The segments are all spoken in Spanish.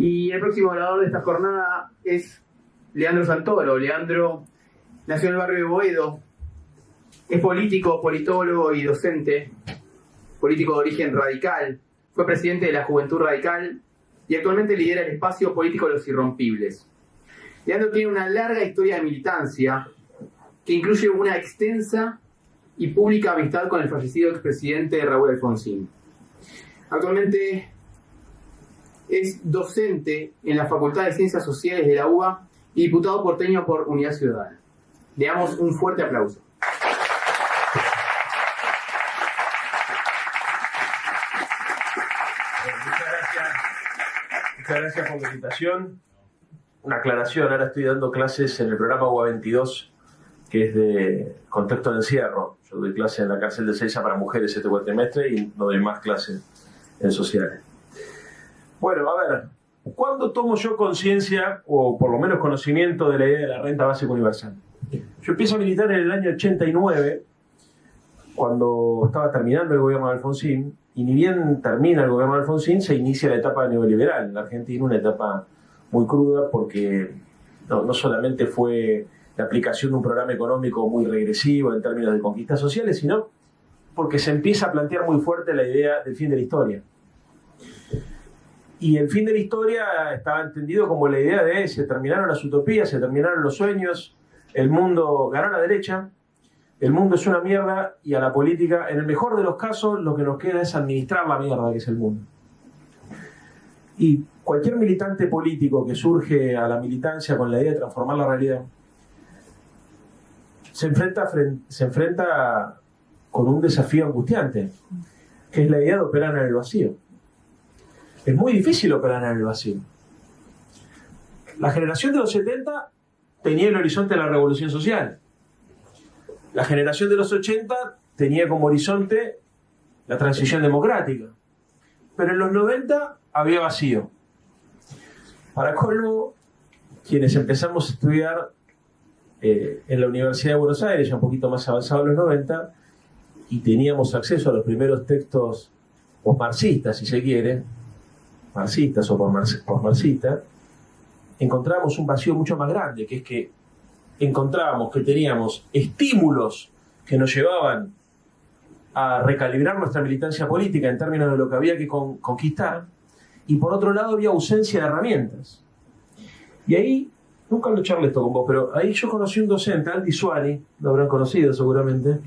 Y el próximo orador de esta jornada es Leandro Santoro. Leandro nació en el barrio de Boedo, es político, politólogo y docente, político de origen radical, fue presidente de la Juventud Radical y actualmente lidera el espacio político Los Irrompibles. Leandro tiene una larga historia de militancia que incluye una extensa y pública amistad con el fallecido expresidente Raúl Alfonsín. Actualmente es docente en la Facultad de Ciencias Sociales de la UBA y diputado porteño por Unidad Ciudadana. Le damos un fuerte aplauso. Muchas gracias por la invitación. Una aclaración, ahora estoy dando clases en el programa UBA 22, que es de contexto de encierro. Yo doy clases en la cárcel de Ezeiza para mujeres este cuatrimestre y no doy más clases en sociales. Bueno, a ver, ¿cuándo tomo yo conciencia, o por lo menos conocimiento, de la idea de la renta básica universal? Yo empiezo a militar en el año 89, cuando estaba terminando el gobierno de Alfonsín, y ni bien termina el gobierno de Alfonsín, se inicia la etapa neoliberal en la Argentina, una etapa muy cruda porque no solamente fue la aplicación de un programa económico muy regresivo en términos de conquistas sociales, sino porque se empieza a plantear muy fuerte la idea del fin de la historia. Y el fin de la historia estaba entendido como la idea de se terminaron las utopías, se terminaron los sueños, el mundo ganó la derecha, el mundo es una mierda y a la política, en el mejor de los casos, lo que nos queda es administrar la mierda que es el mundo. Y cualquier militante político que surge a la militancia con la idea de transformar la realidad, se enfrenta con un desafío angustiante, que es la idea de operar en el vacío. Es muy difícil operar en el vacío. La generación de los 70 tenía el horizonte de la revolución social. La generación de los 80 tenía como horizonte la transición democrática. Pero en los 90 había vacío. Para colmo, quienes empezamos a estudiar en la Universidad de Buenos Aires, ya un poquito más avanzado en los 90, y teníamos acceso a los primeros textos posmarxistas, si se quiere, marxistas o posmarxistas, encontrábamos un vacío mucho más grande, que es que encontrábamos que teníamos estímulos que nos llevaban a recalibrar nuestra militancia política en términos de lo que había que conquistar, y por otro lado había ausencia de herramientas. Y ahí, nunca lo charlé esto con vos, pero ahí yo conocí un docente, Aldi Suani, lo habrán conocido seguramente,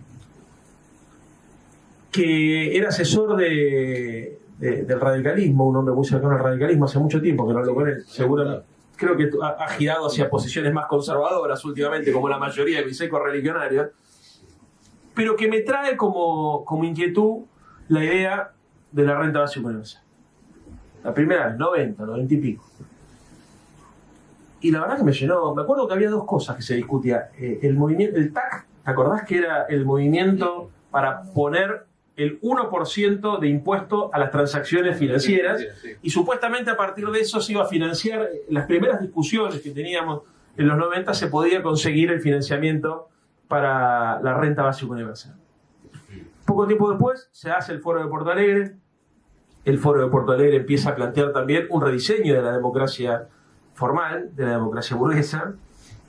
que era asesor del radicalismo, un hombre muy cercano al radicalismo, hace mucho tiempo que no hablo con él, seguramente. Creo que ha girado hacia posiciones más conservadoras últimamente, como la mayoría de mis ecos religionarios, pero que me trae como inquietud la idea de la renta básica universal. La primera vez, 90 y pico. Y la verdad que me llenó. Me acuerdo que había dos cosas que se discutía. El movimiento, el TAC, ¿te acordás que era el movimiento para poner el 1% de impuesto a las transacciones financieras? Sí. Y supuestamente a partir de eso se iba a financiar. Las primeras discusiones que teníamos en los 90 se podía conseguir el financiamiento para la renta básica universal. Poco tiempo después se hace el Foro de Porto Alegre. El Foro de Porto Alegre empieza a plantear también un rediseño de la democracia formal, de la democracia burguesa,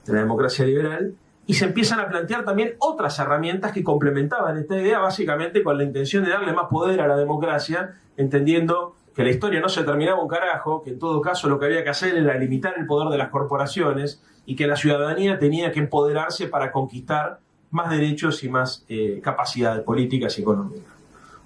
de la democracia liberal, y se empiezan a plantear también otras herramientas que complementaban esta idea, básicamente con la intención de darle más poder a la democracia, entendiendo que la historia no se terminaba un carajo, que en todo caso lo que había que hacer era limitar el poder de las corporaciones y que la ciudadanía tenía que empoderarse para conquistar más derechos y más capacidades políticas y económicas.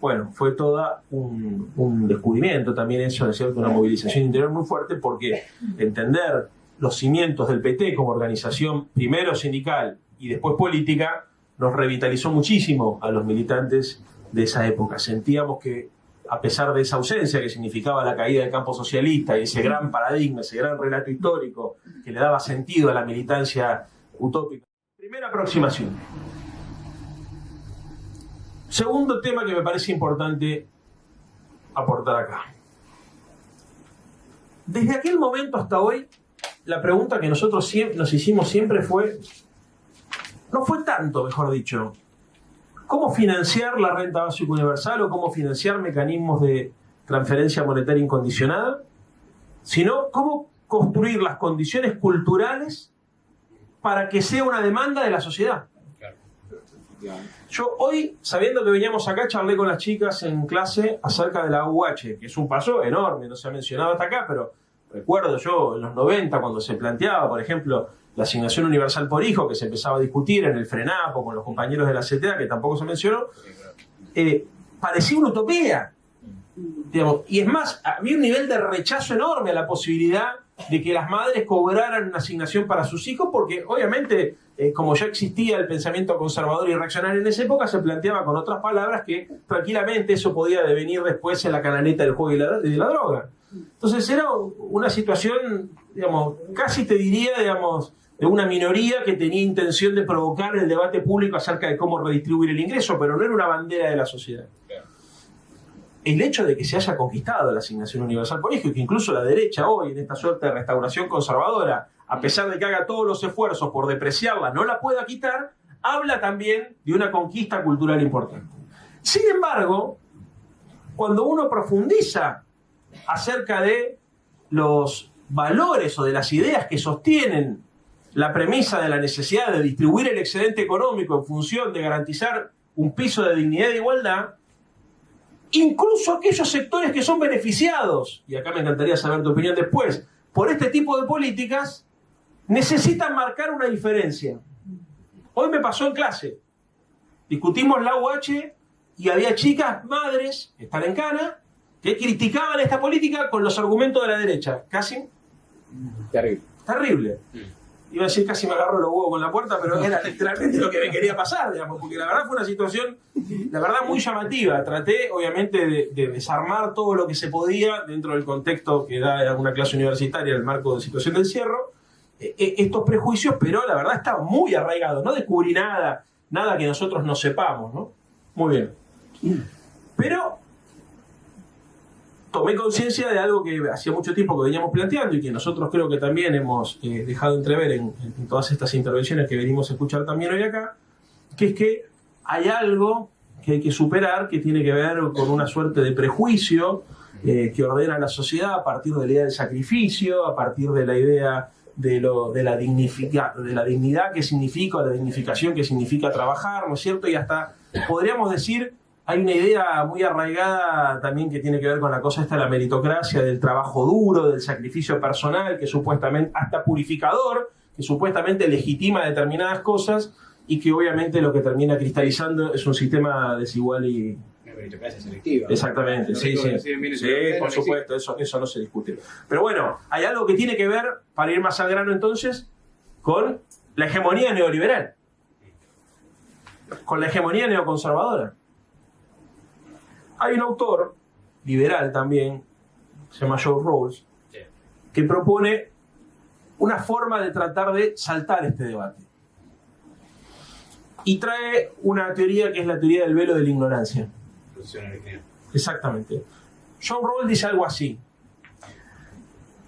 Bueno, fue todo un descubrimiento también eso, ¿no es cierto? Una movilización interior muy fuerte, porque entender los cimientos del PT como organización primero sindical y después política nos revitalizó muchísimo a los militantes de esa época. Sentíamos que, a pesar de esa ausencia que significaba la caída del campo socialista y ese gran paradigma, ese gran relato histórico que le daba sentido a la militancia utópica. Primera aproximación. Segundo tema que me parece importante aportar acá. Desde aquel momento hasta hoy, la pregunta que nosotros nos hicimos siempre no fue tanto, mejor dicho, cómo financiar la renta básica universal o cómo financiar mecanismos de transferencia monetaria incondicionada, sino cómo construir las condiciones culturales para que sea una demanda de la sociedad. Yo hoy, sabiendo que veníamos acá, charlé con las chicas en clase acerca de la AUH, que es un paso enorme, no se ha mencionado hasta acá, pero recuerdo yo en los 90 cuando se planteaba, por ejemplo, la asignación universal por hijo, que se empezaba a discutir en el FRENAPO con los compañeros de la CTA, que tampoco se mencionó, parecía una utopía. Digamos, y es más, había un nivel de rechazo enorme a la posibilidad de que las madres cobraran una asignación para sus hijos, porque obviamente, como ya existía el pensamiento conservador y reaccionario en esa época, se planteaba con otras palabras que tranquilamente eso podía devenir después en la canaleta del juego y de la droga. Entonces era una situación, digamos, casi te diría, digamos, de una minoría que tenía intención de provocar el debate público acerca de cómo redistribuir el ingreso, pero no era una bandera de la sociedad. El hecho de que se haya conquistado la asignación universal por hijo y que incluso la derecha hoy, en esta suerte de restauración conservadora, a pesar de que haga todos los esfuerzos por depreciarla, no la pueda quitar, habla también de una conquista cultural importante. Sin embargo, cuando uno profundiza acerca de los valores o de las ideas que sostienen la premisa de la necesidad de distribuir el excedente económico en función de garantizar un piso de dignidad e igualdad, incluso aquellos sectores que son beneficiados, y acá me encantaría saber tu opinión después, por este tipo de políticas, necesitan marcar una diferencia. Hoy me pasó en clase, discutimos la UH y había chicas, madres, que están en Cana, que criticaban esta política con los argumentos de la derecha. Casi terrible. Iba a decir casi me agarro los huevos con la puerta, pero era literalmente lo que me quería pasar, digamos, porque la verdad fue una situación, la verdad, muy llamativa. Traté, obviamente, de desarmar todo lo que se podía dentro del contexto que da una clase universitaria en el marco de situación de encierro, estos prejuicios, pero la verdad estaba muy arraigado. No descubrí nada que nosotros no sepamos, ¿no? Muy bien. Pero tomé conciencia de algo que hacía mucho tiempo que veníamos planteando y que nosotros creo que también hemos dejado entrever en todas estas intervenciones que venimos a escuchar también hoy acá, que es que hay algo que hay que superar que tiene que ver con una suerte de prejuicio que ordena la sociedad a partir de la idea del sacrificio, a partir de la idea de la dignidad que significa, la dignificación que significa trabajar, ¿no es cierto? Y hasta podríamos decir, hay una idea muy arraigada también que tiene que ver con la cosa esta de la meritocracia, del trabajo duro, del sacrificio personal, que supuestamente, hasta purificador, que supuestamente legitima determinadas cosas y que obviamente lo que termina cristalizando es un sistema desigual y... Una meritocracia selectiva. Exactamente, sí, por supuesto, eso no se discute. Pero bueno, hay algo que tiene que ver, para ir más al grano entonces, con la hegemonía neoliberal, con la hegemonía neoconservadora. Hay un autor, liberal también, se llama John Rawls, que propone una forma de tratar de saltar este debate. Y trae una teoría que es la teoría del velo de la ignorancia. Exactamente. John Rawls dice algo así.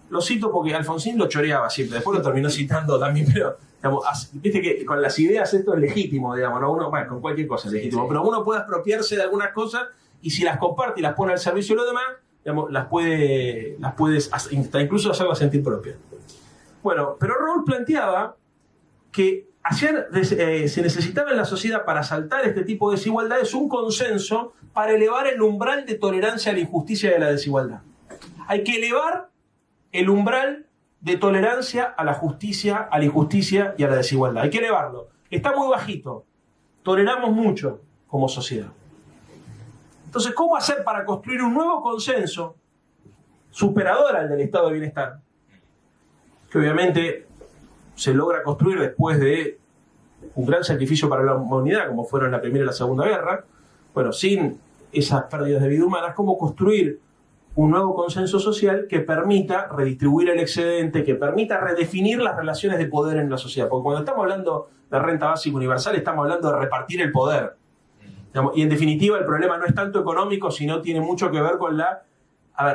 Lo cito porque Alfonsín lo choreaba siempre, después lo terminó citando también, pero digamos, viste que con las ideas esto es legítimo, digamos, ¿no? Uno, bueno, con cualquier cosa es legítimo, pero uno puede apropiarse de algunas cosas y si las comparte y las pone al servicio de los demás, digamos, las puedes incluso hacerlas sentir propias. Bueno, pero Rawls planteaba que se necesitaba en la sociedad para saltar este tipo de desigualdades un consenso para elevar el umbral de tolerancia a la injusticia y a la desigualdad. Hay que elevar el umbral de tolerancia a la justicia, a la injusticia y a la desigualdad. Hay que elevarlo. Está muy bajito. Toleramos mucho como sociedad. Entonces, ¿cómo hacer para construir un nuevo consenso superador al del estado de bienestar? Que obviamente se logra construir después de un gran sacrificio para la humanidad, como fueron la Primera y la Segunda Guerra. Bueno, sin esas pérdidas de vida humanas, ¿cómo construir un nuevo consenso social que permita redistribuir el excedente, que permita redefinir las relaciones de poder en la sociedad? Porque cuando estamos hablando de renta básica universal, estamos hablando de repartir el poder. Y en definitiva, el problema no es tanto económico, sino tiene mucho que ver con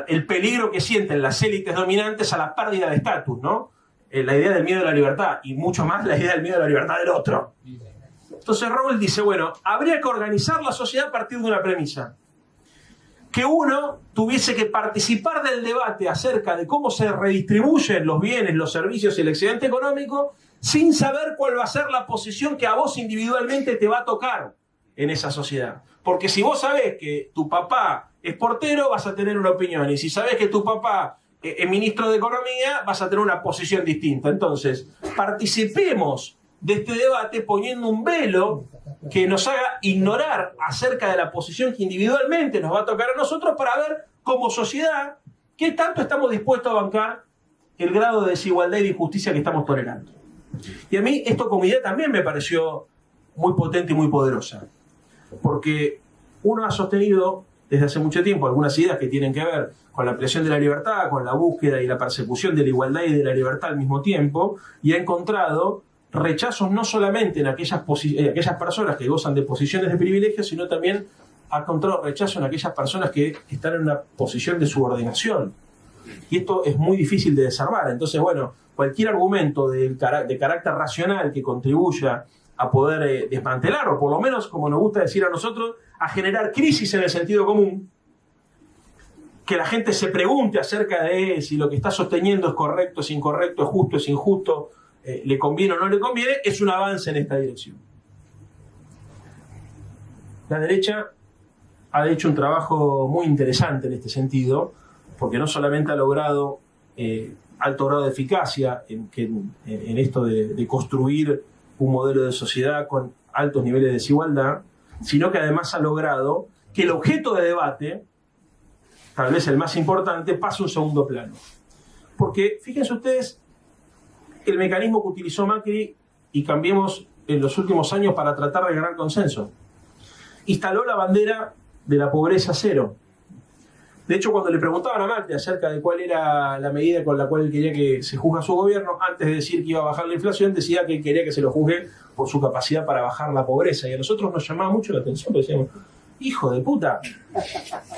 el peligro que sienten las élites dominantes a la pérdida de estatus, ¿no? La idea del miedo a la libertad, y mucho más la idea del miedo a la libertad del otro. Entonces Rawls dice, bueno, habría que organizar la sociedad a partir de una premisa. que uno tuviese que participar del debate acerca de cómo se redistribuyen los bienes, los servicios y el excedente económico sin saber cuál va a ser la posición que a vos individualmente te va a tocar en esa sociedad. Porque si vos sabés que tu papá es portero, vas a tener una opinión. Y si sabés que tu papá es ministro de Economía, vas a tener una posición distinta. Entonces, participemos de este debate poniendo un velo que nos haga ignorar acerca de la posición que individualmente nos va a tocar a nosotros para ver como sociedad qué tanto estamos dispuestos a bancar el grado de desigualdad y de injusticia que estamos tolerando. Y a mí esto como idea también me pareció muy potente y muy poderosa, porque uno ha sostenido desde hace mucho tiempo algunas ideas que tienen que ver con la ampliación de la libertad, con la búsqueda y la persecución de la igualdad y de la libertad al mismo tiempo, y ha encontrado rechazos no solamente en aquellas personas que gozan de posiciones de privilegio, sino también ha encontrado rechazo en aquellas personas que están en una posición de subordinación. Y esto es muy difícil de desarmar. Entonces, bueno, cualquier argumento de carácter racional que contribuya a poder desmantelar, o por lo menos, como nos gusta decir a nosotros, a generar crisis en el sentido común, que la gente se pregunte acerca de si lo que está sosteniendo es correcto, es incorrecto, es justo, es injusto, le conviene o no le conviene, es un avance en esta dirección. La derecha ha hecho un trabajo muy interesante en este sentido, porque no solamente ha logrado alto grado de eficacia en esto de construir un modelo de sociedad con altos niveles de desigualdad, sino que además ha logrado que el objeto de debate, tal vez el más importante, pase a un segundo plano. Porque, fíjense ustedes, el mecanismo que utilizó Macri y Cambiemos en los últimos años para tratar de ganar consenso. Instaló la bandera de la pobreza cero. De hecho, cuando le preguntaban a Macri acerca de cuál era la medida con la cual él quería que se juzgue a su gobierno, antes de decir que iba a bajar la inflación, decía que quería que se lo juzgue por su capacidad para bajar la pobreza. Y a nosotros nos llamaba mucho la atención, porque decíamos, hijo de puta,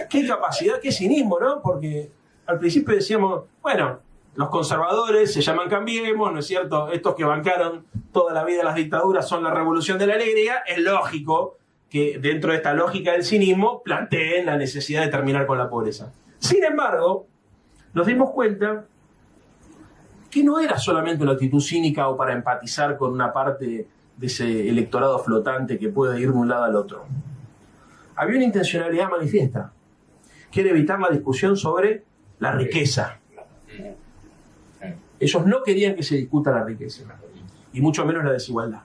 qué capacidad, qué cinismo, ¿no? Porque al principio decíamos, bueno, los conservadores se llaman Cambiemos, ¿no es cierto? Estos que bancaron toda la vida las dictaduras son la revolución de la alegría. Es lógico que dentro de esta lógica del cinismo planteen la necesidad de terminar con la pobreza. Sin embargo, nos dimos cuenta que no era solamente una actitud cínica o para empatizar con una parte de ese electorado flotante que puede ir de un lado al otro. Había una intencionalidad manifiesta, que era evitar la discusión sobre la riqueza. Ellos no querían que se discuta la riqueza, y mucho menos la desigualdad.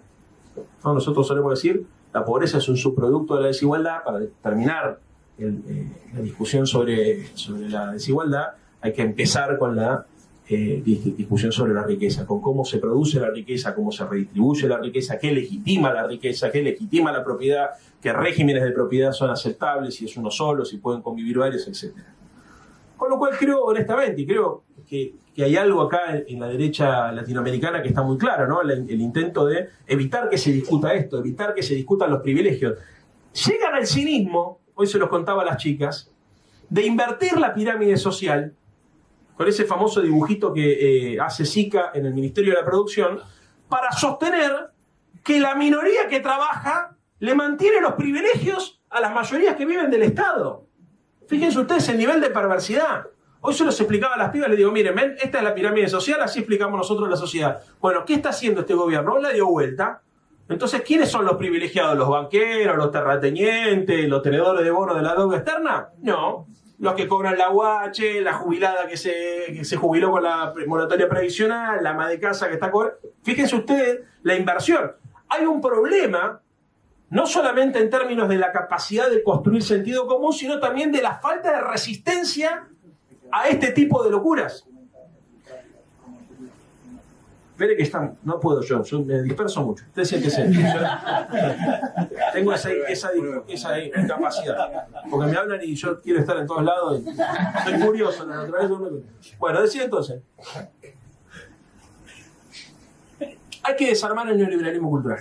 ¿No? Nosotros solemos decir, la pobreza es un subproducto de la desigualdad. Para terminar la discusión sobre la desigualdad, hay que empezar con la discusión sobre la riqueza, con cómo se produce la riqueza, cómo se redistribuye la riqueza, qué legitima la riqueza, qué legitima la propiedad, qué regímenes de propiedad son aceptables, si es uno solo, si pueden convivir varios, etc. Con lo cual creo, honestamente, y creo que hay algo acá en la derecha latinoamericana que está muy claro, ¿no? El intento de evitar que se discuta esto, evitar que se discutan los privilegios. Llegan al cinismo, hoy se los contaba a las chicas, de invertir la pirámide social, con ese famoso dibujito que hace Sica en el Ministerio de la Producción, para sostener que la minoría que trabaja le mantiene los privilegios a las mayorías que viven del Estado. Fíjense ustedes el nivel de perversidad. Hoy se los explicaba a las pibas, les digo, miren, ven, esta es la pirámide social, así explicamos nosotros la sociedad. Bueno, ¿qué está haciendo este gobierno? La dio vuelta. Entonces, ¿quiénes son los privilegiados? ¿Los banqueros, los terratenientes, los tenedores de bonos de la deuda externa? No. Los que cobran la UH, la jubilada que se jubiló con la moratoria previsional, la ama de casa que está cobrando. Fíjense ustedes la inversión. Hay un problema, no solamente en términos de la capacidad de construir sentido común, sino también de la falta de resistencia a este tipo de locuras. Espere que están, no puedo yo me disperso mucho. Ustedes siéntense. Tengo esa incapacidad. Porque me hablan y yo quiero estar en todos lados. Y soy curioso, la naturaleza. Bueno, decía entonces. Hay que desarmar el neoliberalismo cultural.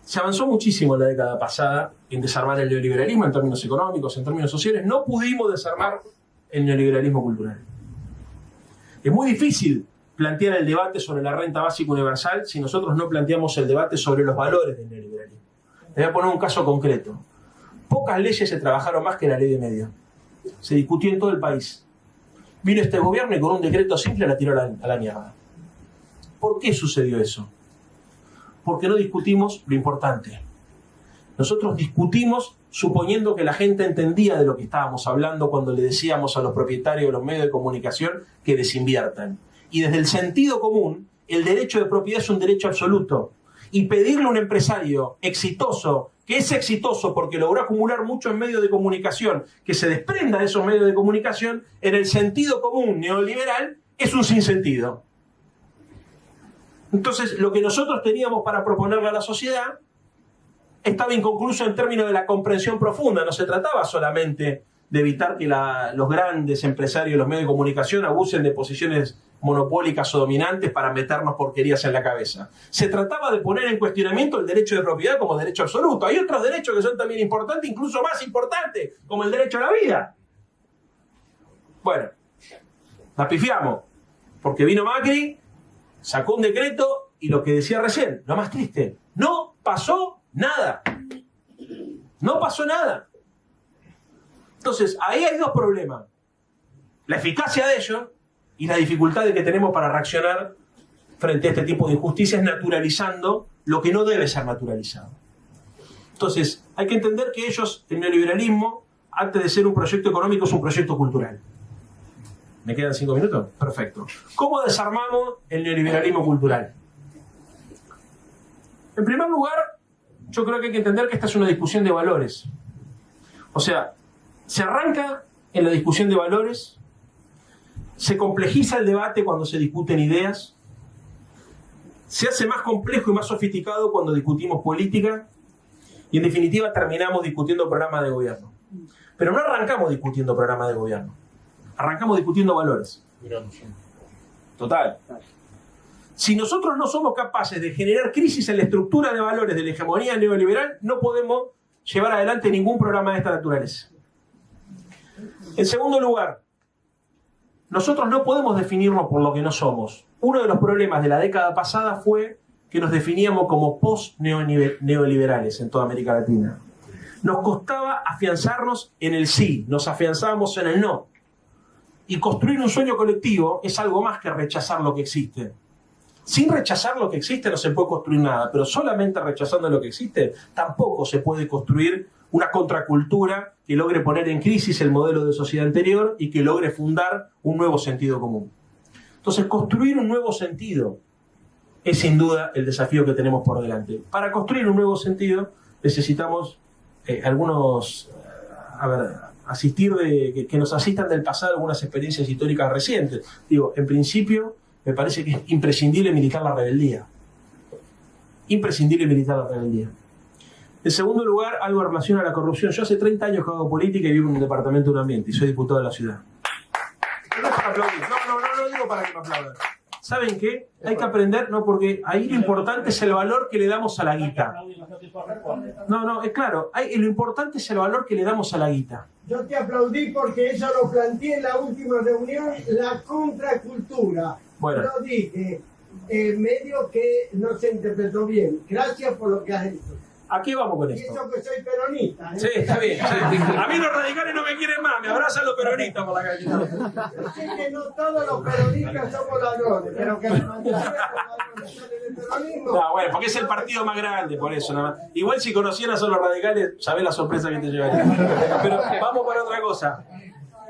Se avanzó muchísimo en la década pasada en desarmar el neoliberalismo en términos económicos, en términos sociales. No pudimos desarmar el neoliberalismo cultural. Es muy difícil plantear el debate sobre la renta básica universal si nosotros no planteamos el debate sobre los valores del neoliberalismo. Les voy a poner un caso concreto. Pocas leyes se trabajaron más que la ley de medios. Se discutió en todo el país. Vino este gobierno y con un decreto simple la tiró a la mierda. ¿Por qué sucedió eso? Porque no discutimos lo importante. Nosotros discutimos suponiendo que la gente entendía de lo que estábamos hablando cuando le decíamos a los propietarios de los medios de comunicación que desinviertan. Y desde el sentido común, el derecho de propiedad es un derecho absoluto. Y pedirle a un empresario exitoso, que es exitoso porque logró acumular muchos medios de comunicación, que se desprenda de esos medios de comunicación, en el sentido común neoliberal, es un sinsentido. Entonces, lo que nosotros teníamos para proponerle a la sociedad estaba inconcluso en términos de la comprensión profunda. No se trataba solamente de evitar que los grandes empresarios de los medios de comunicación abusen de posiciones monopólicas o dominantes para meternos porquerías en la cabeza. Se trataba de poner en cuestionamiento el derecho de propiedad como derecho absoluto. Hay otros derechos que son también importantes, incluso más importantes, como el derecho a la vida. Bueno, la pifiamos, porque vino Macri, sacó un decreto y lo que decía recién, lo más triste, no pasó nada. No pasó nada. Entonces, ahí hay dos problemas. La eficacia de ellos y la dificultad que tenemos para reaccionar frente a este tipo de injusticias, naturalizando lo que no debe ser naturalizado. Entonces, hay que entender que ellos, el neoliberalismo, antes de ser un proyecto económico, es un proyecto cultural. ¿Me quedan 5 minutos? Perfecto. ¿Cómo desarmamos el neoliberalismo cultural? En primer lugar, yo creo que hay que entender que esta es una discusión de valores. O sea, se arranca en la discusión de valores, se complejiza el debate cuando se discuten ideas, se hace más complejo y más sofisticado cuando discutimos política y en definitiva terminamos discutiendo programas de gobierno. Pero no arrancamos discutiendo programas de gobierno, arrancamos discutiendo valores. Total. Si nosotros no somos capaces de generar crisis en la estructura de valores de la hegemonía neoliberal, no podemos llevar adelante ningún programa de esta naturaleza. En segundo lugar, nosotros no podemos definirnos por lo que no somos. Uno de los problemas de la década pasada fue que nos definíamos como post-neoliberales en toda América Latina. Nos costaba afianzarnos en el sí, nos afianzábamos en el no. Y construir un sueño colectivo es algo más que rechazar lo que existe. Sin rechazar lo que existe no se puede construir nada, pero solamente rechazando lo que existe tampoco se puede construir una contracultura que logre poner en crisis el modelo de sociedad anterior y que logre fundar un nuevo sentido común. Entonces, construir un nuevo sentido es sin duda el desafío que tenemos por delante. Para construir un nuevo sentido necesitamos que nos asistan del pasado algunas experiencias históricas recientes. Digo, en principio, me parece que es imprescindible militar la rebeldía. Imprescindible militar la rebeldía. En segundo lugar, algo en relación a la corrupción. Yo hace 30 años que hago política y vivo en un departamento de un ambiente y soy diputado de la ciudad. No es para aplaudir. No digo para que me aplaudan. ¿Saben qué? Hay que aprender, no, porque ahí lo importante es el valor que le damos a la guita. No, es claro. Lo importante es el valor que le damos a la guita. Yo te aplaudí porque eso lo planteé en la última reunión, la contracultura. Bueno. Lo dije, medio que no se interpretó bien. Gracias por lo que has hecho. ¿A qué vamos con Y esto? eso que soy peronista. Sí, está bien. Sí. A mí los radicales no me quieren más, me abrazan los peronistas por la calle. Sé que no todos los peronistas somos ladrones, pero que la mayoría de los ladrones salen del peronismo. No, bueno, porque es el partido más grande, por eso nada más. Igual si conocieras a los radicales, sabés la sorpresa que te llevaría. Pero vamos para otra cosa.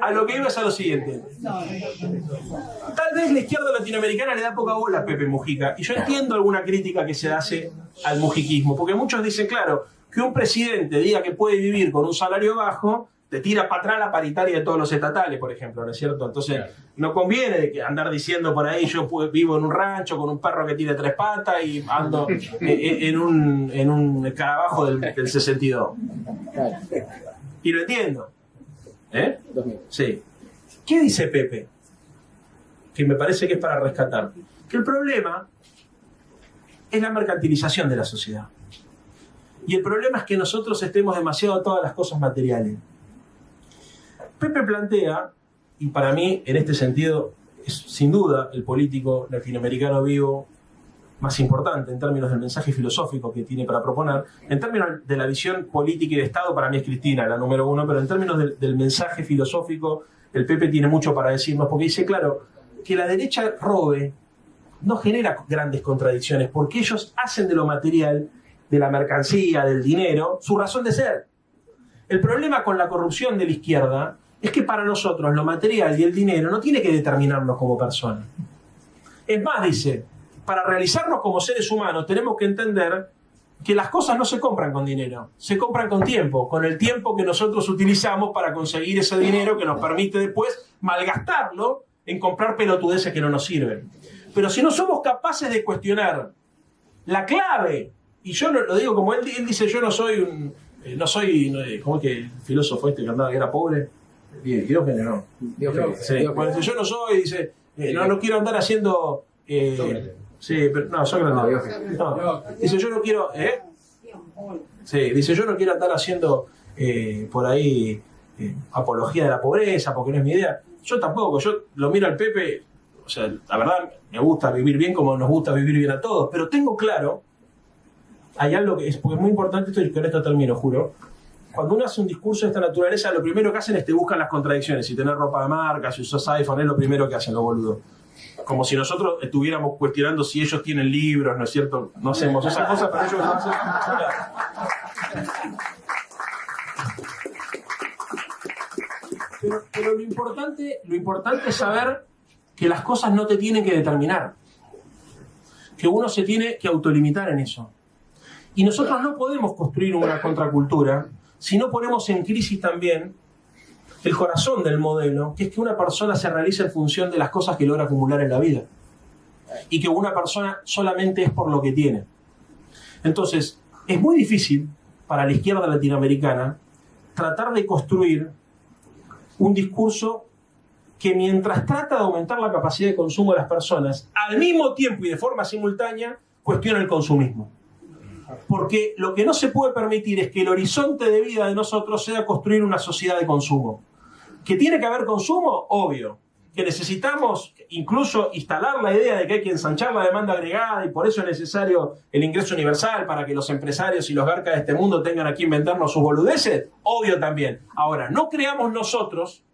A lo que iba es a lo siguiente. Tal vez la izquierda latinoamericana le da poca bola a Pepe Mujica. Y yo entiendo alguna crítica que se hace al mujiquismo. Porque muchos dicen, claro, que un presidente diga que puede vivir con un salario bajo, te tira para atrás la paritaria de todos los estatales, por ejemplo, ¿no es cierto? Entonces, no conviene andar diciendo por ahí, yo vivo en un rancho con un perro que tiene 3 patas y ando en un escarabajo del 62. Y lo entiendo. ¿Eh? Sí. ¿Qué dice Pepe? Que me parece que es para rescatar. Que el problema es la mercantilización de la sociedad. Y el problema es que nosotros estemos demasiado a todas las cosas materiales. Pepe plantea, y para mí en este sentido es sin duda el político latinoamericano vivo más importante en términos del mensaje filosófico que tiene para proponer. En términos de la visión política y de Estado, para mí es Cristina la número uno, pero en términos del mensaje filosófico, el Pepe tiene mucho para decirnos, porque dice, claro, que la derecha robe no genera grandes contradicciones, porque ellos hacen de lo material, de la mercancía, del dinero, su razón de ser. El problema con la corrupción de la izquierda es que para nosotros lo material y el dinero no tiene que determinarnos como personas. Es más, dice, para realizarnos como seres humanos tenemos que entender que las cosas no se compran con dinero, se compran con tiempo, con el tiempo que nosotros utilizamos para conseguir ese dinero que nos permite después malgastarlo en comprar pelotudeces que no nos sirven. Pero si no somos capaces de cuestionar la clave, y yo lo digo como él dice, yo no soy un... ¿cómo es que el filósofo este que andaba que era pobre? Diógenes, ¿no? Sí, bueno, yo no soy, dice, no quiero andar haciendo... sí, pero no, Sócrates no. Dice, yo no quiero... Sí, dice, yo no quiero andar haciendo por ahí apología de la pobreza, porque no es mi idea. Yo tampoco, yo lo miro al Pepe, o sea, la verdad, me gusta vivir bien como nos gusta vivir bien a todos, pero tengo claro, hay algo que es, porque es muy importante esto, y con esto termino, juro. Cuando uno hace un discurso de esta naturaleza, lo primero que hacen es te buscan las contradicciones. Si tenés ropa de marca, si usás iPhone, es lo primero que hacen los boludos. Como si nosotros estuviéramos cuestionando si ellos tienen libros, ¿no es cierto? No hacemos esas cosas, pero ellos lo hacen. Pero lo importante es saber que las cosas no te tienen que determinar. Que uno se tiene que autolimitar en eso. Y nosotros no podemos construir una contracultura si no ponemos en crisis también el corazón del modelo, que es que una persona se realice en función de las cosas que logra acumular en la vida. Y que una persona solamente es por lo que tiene. Entonces, es muy difícil para la izquierda latinoamericana tratar de construir un discurso que mientras trata de aumentar la capacidad de consumo de las personas, al mismo tiempo y de forma simultánea, cuestiona el consumismo. Porque lo que no se puede permitir es que el horizonte de vida de nosotros sea construir una sociedad de consumo. ¿Que tiene que haber consumo? Obvio. Que necesitamos incluso instalar la idea de que hay que ensanchar la demanda agregada y por eso es necesario el ingreso universal para que los empresarios y los garcas de este mundo tengan aquí inventarnos sus boludeces. Obvio también. Ahora, no creamos nosotros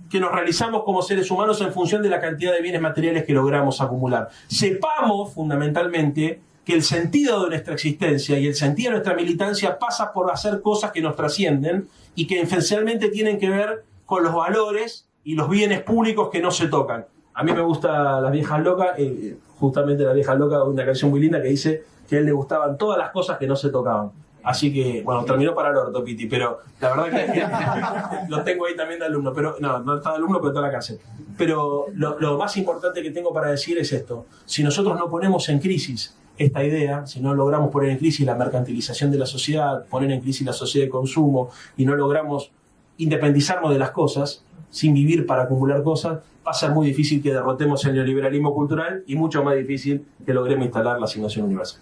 que nos realizamos como seres humanos en función de la cantidad de bienes materiales que logramos acumular. Sepamos, fundamentalmente, que el sentido de nuestra existencia y el sentido de nuestra militancia pasa por hacer cosas que nos trascienden y que esencialmente tienen que ver con los valores y los bienes públicos que no se tocan. A mí me gusta Las Viejas Locas, justamente Las Viejas Locas, una canción muy linda que dice que a él le gustaban todas las cosas que no se tocaban. Así que, bueno, terminó para el orto, Piti, pero la verdad que lo tengo ahí también de alumno, pero no está de alumno, pero está en la cárcel. Pero lo más importante que tengo para decir es esto: si nosotros no ponemos en crisis esta idea, si no logramos poner en crisis la mercantilización de la sociedad, poner en crisis la sociedad de consumo y no logramos independizarnos de las cosas, sin vivir para acumular cosas, va a ser muy difícil que derrotemos el neoliberalismo cultural y mucho más difícil que logremos instalar la asignación universal.